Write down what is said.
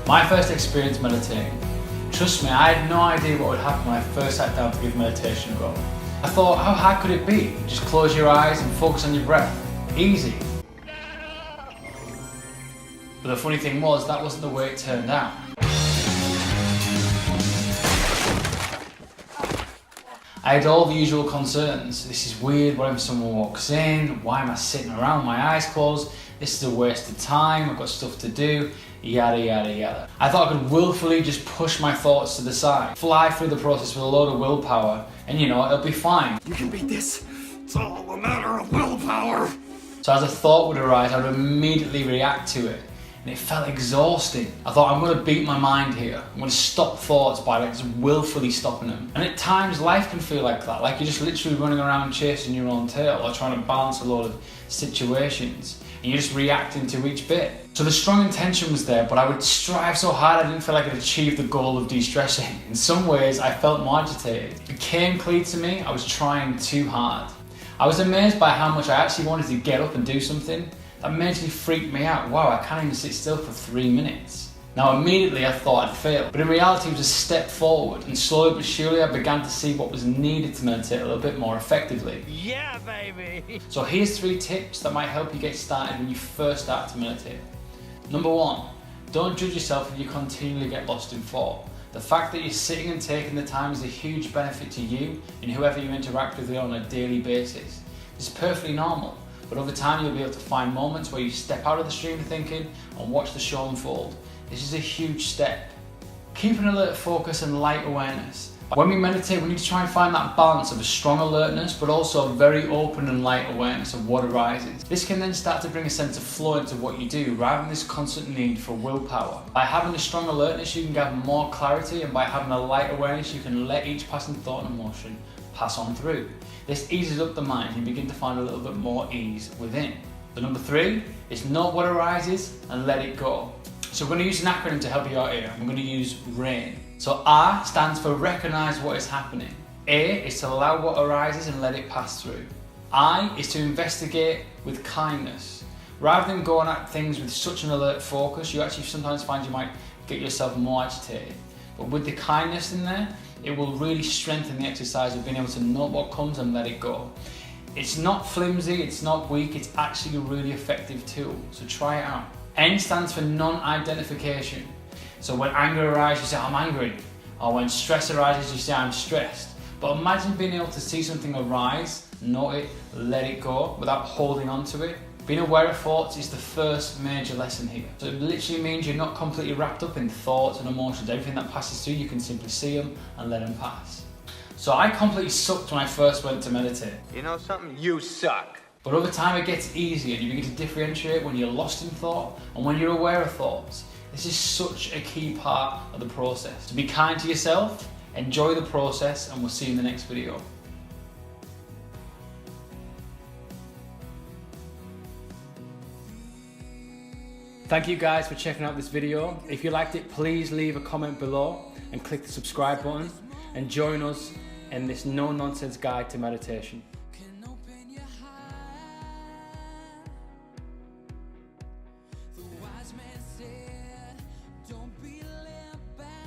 My first experience meditating. Trust me, I had no idea what would happen when I first sat down to give meditation a go. I thought, how hard could it be? Just close your eyes and focus on your breath. Easy. But the funny thing was, that wasn't the way it turned out. I had all the usual concerns. This is weird, what if someone walks in? Why am I sitting around, my eyes closed? This is a waste of time, I've got stuff to do, yada yada yada. I thought I could willfully just push my thoughts to the side, fly through the process with a load of willpower, and you know, it'll be fine. You can beat this, it's all a matter of willpower. So as a thought would arise, I would immediately react to it. And it felt exhausting. I thought, I'm going to beat my mind here. I'm going to stop thoughts by just willfully stopping them. And at times life can feel like that, like you're just literally running around chasing your own tail or trying to balance a lot of situations. And you're just reacting to each bit. So the strong intention was there, but I would strive so hard I didn't feel like I'd achieved the goal of de-stressing. In some ways, I felt more agitated. It became clear to me I was trying too hard. I was amazed by how much I actually wanted to get up and do something. That mentally freaked me out. Wow, I can't even sit still for 3 minutes. Now immediately I thought I'd failed, but in reality it was a step forward, and slowly but surely I began to see what was needed to meditate a little bit more effectively. Yeah, baby! So here's 3 tips that might help you get started when you first start to meditate. Number 1, don't judge yourself if you continually get lost in thought. The fact that you're sitting and taking the time is a huge benefit to you and whoever you interact with on a daily basis. It's perfectly normal. But over time you'll be able to find moments where you step out of the stream of thinking and watch the show unfold. This is a huge step. Keep an alert focus and light awareness. When we meditate, we need to try and find that balance of a strong alertness but also a very open and light awareness of what arises. This can then start to bring a sense of flow into what you do rather than this constant need for willpower. By having a strong alertness you can gather more clarity, and by having a light awareness you can let each passing thought and emotion pass on through. This eases up the mind and you begin to find a little bit more ease within. So number 3 is note what arises and let it go. So we're going to use an acronym to help you out here. I'm going to use RAIN. So R stands for recognize what is happening. A is to allow what arises and let it pass through. I is to investigate with kindness. Rather than going at things with such an alert focus, you actually sometimes find you might get yourself more agitated. But with the kindness in there, it will really strengthen the exercise of being able to note what comes and let it go. It's not flimsy, it's not weak, it's actually a really effective tool, so try it out. N stands for non-identification. So when anger arises, you say, I'm angry. Or when stress arises, you say, I'm stressed. But imagine being able to see something arise, note it, let it go, without holding on to it. Being aware of thoughts is the first major lesson here. So it literally means you're not completely wrapped up in thoughts and emotions. Everything that passes through, you can simply see them and let them pass. So I completely sucked when I first went to meditate. You know something? You suck. But over time it gets easier and you begin to differentiate when you're lost in thought and when you're aware of thoughts. This is such a key part of the process. So be kind to yourself, enjoy the process, and we'll see you in the next video. Thank you guys for checking out this video. If you liked it, please leave a comment below and click the subscribe button and join us in this no-nonsense guide to meditation.